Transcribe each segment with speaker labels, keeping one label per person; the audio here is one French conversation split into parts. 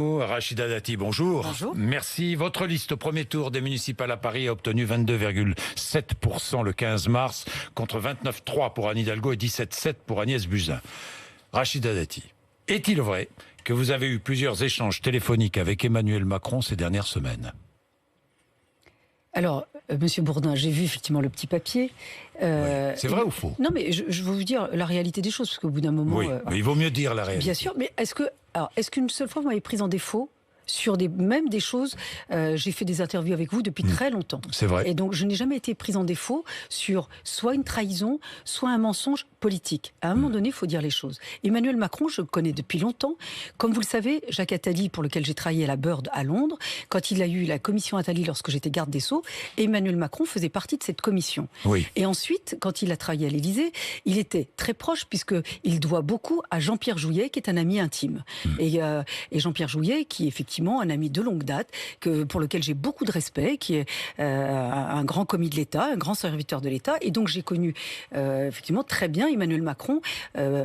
Speaker 1: Rachida Dati, bonjour.
Speaker 2: Bonjour.
Speaker 1: Merci. Votre liste au premier tour des municipales à Paris a obtenu 22,7% le 15 mars, contre 29,3% pour Anne Hidalgo et 17,7% pour Agnès Buzyn. Rachida Dati, est-il vrai que vous avez eu plusieurs échanges téléphoniques avec Emmanuel Macron ces dernières semaines ?
Speaker 2: Alors, Monsieur Bourdin, j'ai vu effectivement le petit papier.
Speaker 1: Oui. C'est vrai ou faux ?
Speaker 2: Non, mais je vais vous dire la réalité des choses, parce qu'au bout d'un moment...
Speaker 1: Oui, mais il vaut mieux dire la réalité.
Speaker 2: Bien sûr, mais est-ce qu'une seule fois vous m'avez prise en défaut sur même des choses, j'ai fait des interviews avec vous depuis très longtemps.
Speaker 1: C'est vrai.
Speaker 2: Et donc, je n'ai jamais été prise en défaut sur soit une trahison, soit un mensonge politique. À un moment donné, il faut dire les choses. Emmanuel Macron, je le connais depuis longtemps. Comme vous le savez, Jacques Attali, pour lequel j'ai travaillé à la Bird à Londres, quand il a eu la commission Attali lorsque j'étais garde des Sceaux, Emmanuel Macron faisait partie de cette commission.
Speaker 1: Oui.
Speaker 2: Et ensuite, quand il a travaillé à l'Élysée, il était très proche, puisqu'il doit beaucoup à Jean-Pierre Jouyet, qui est un ami intime. Et Jean-Pierre Jouyet, qui est effectivement un ami de longue date, pour lequel j'ai beaucoup de respect, qui est un grand commis de l'État, un grand serviteur de l'État. Et donc j'ai connu effectivement très bien Emmanuel Macron,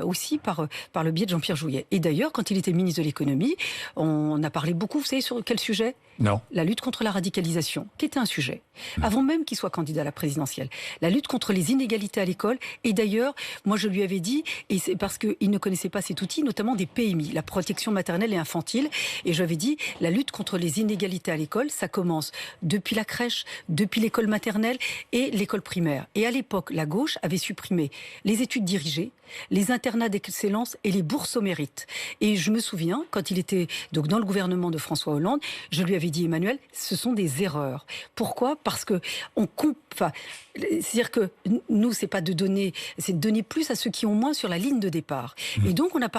Speaker 2: aussi par le biais de Jean-Pierre Jouyet. Et d'ailleurs, quand il était ministre de l'économie, on a parlé beaucoup, vous savez sur quel sujet ?
Speaker 1: Non.
Speaker 2: La lutte contre la radicalisation, qui était un sujet, avant même qu'il soit candidat à la présidentielle. La lutte contre les inégalités à l'école. Et d'ailleurs, moi je lui avais dit, et c'est parce qu'il ne connaissait pas cet outil, notamment des PMI, la protection maternelle et infantile. Et je lui avais dit, la lutte contre les inégalités à l'école, ça commence depuis la crèche, depuis l'école maternelle et l'école primaire. Et à l'époque, la gauche avait supprimé les études dirigées, les internats d'excellence et les bourses au mérite. Et je me souviens, quand il était donc dans le gouvernement de François Hollande, je lui avais dit, Emmanuel, ce sont des erreurs. Pourquoi ? Parce que c'est-à-dire que nous, c'est pas de donner, c'est de donner plus à ceux qui ont moins sur la ligne de départ. Et donc on a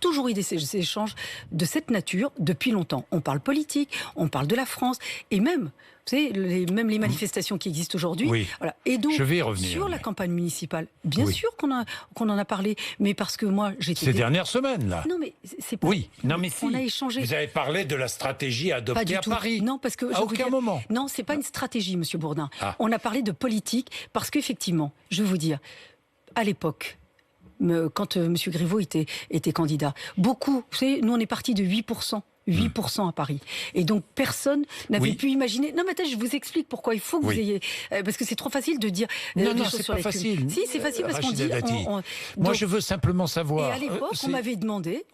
Speaker 2: toujours eu des échanges de cette nature depuis longtemps. On parle politique, on parle de la France, et même, vous savez, même les manifestations qui existent aujourd'hui.
Speaker 1: Oui.
Speaker 2: Voilà. Et donc,
Speaker 1: je vais y revenir,
Speaker 2: sur la campagne municipale, bien sûr qu'on en a parlé, mais parce que moi, j'étais...
Speaker 1: Ces dernières semaines, là.
Speaker 2: Non, mais c'est pas...
Speaker 1: Oui, non, mais si.
Speaker 2: On a échangé.
Speaker 1: Vous avez parlé de la stratégie adoptée à Paris.
Speaker 2: Non, parce que...
Speaker 1: À aucun moment.
Speaker 2: Non, c'est pas une stratégie, Monsieur Bourdin.
Speaker 1: Ah.
Speaker 2: On a parlé de politique, parce qu'effectivement, je vais vous dire, à l'époque, quand M. Griveaux était candidat, beaucoup, vous savez, nous on est parti de 8%. 8% à Paris. Et donc, personne n'avait pu imaginer... Non, mais attends, je vous explique pourquoi il faut que vous ayez... Parce que c'est trop facile de dire...
Speaker 1: Non, c'est pas facile.
Speaker 2: Si, c'est facile parce qu'on dit...
Speaker 1: Moi, je veux simplement savoir...
Speaker 2: Et à l'époque, on m'avait demandé,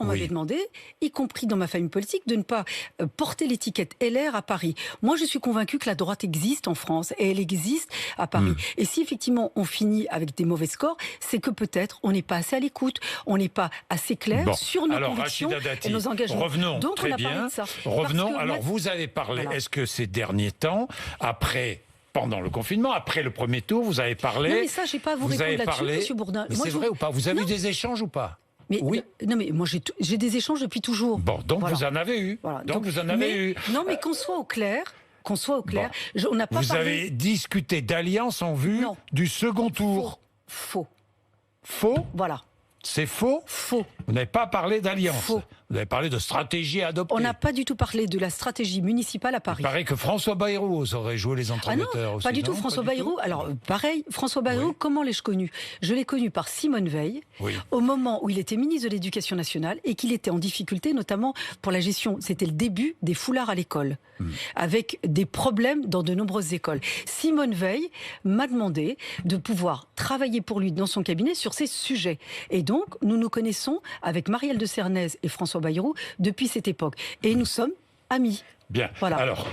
Speaker 2: y compris dans ma famille politique, de ne pas porter l'étiquette LR à Paris. Moi, je suis convaincue que la droite existe en France et elle existe à Paris. Et si, effectivement, on finit avec des mauvais scores, c'est que peut-être on n'est pas assez à l'écoute, on n'est pas assez clair sur nos convictions et nos engagements.
Speaker 1: Revenons, donc, très bien. Revenons. Alors, vous avez parlé, est-ce que ces derniers temps, pendant le confinement, après le premier tour, vous avez parlé...
Speaker 2: Non, mais ça, je n'ai pas à vous répondre là-dessus, Monsieur Bourdin.
Speaker 1: Mais c'est vrai ou pas ? Vous avez eu des échanges ou pas ?
Speaker 2: Mais,
Speaker 1: oui.
Speaker 2: Non, mais moi, j'ai des échanges depuis toujours.
Speaker 1: Bon, donc vous en avez eu.
Speaker 2: Voilà.
Speaker 1: Donc vous en avez eu.
Speaker 2: Non, mais qu'on soit au clair... on n'a pas
Speaker 1: vous avez discuté d'alliance en vue du second tour.
Speaker 2: Faux.
Speaker 1: Faux ?
Speaker 2: Voilà.
Speaker 1: C'est faux ?
Speaker 2: Faux.
Speaker 1: Vous n'avez pas parlé d'alliance.
Speaker 2: Faux.
Speaker 1: Vous avez parlé de stratégie à adopter.
Speaker 2: On n'a pas du tout parlé de la stratégie municipale à Paris.
Speaker 1: Il paraît que François Bayrou aurait joué les entremetteurs aussi.
Speaker 2: Pas du tout, François Bayrou. Alors, pareil, François Bayrou, comment l'ai-je connu ? Je l'ai connu par Simone Veil, au moment où il était ministre de l'Éducation nationale et qu'il était en difficulté, notamment pour la gestion. C'était le début des foulards à l'école, avec des problèmes dans de nombreuses écoles. Simone Veil m'a demandé de pouvoir travailler pour lui dans son cabinet sur ces sujets. Et donc, nous nous connaissons avec Marielle de Cernez et François Bayrou depuis cette époque. Et nous sommes amis.
Speaker 1: Bien.
Speaker 2: Voilà.
Speaker 1: Alors,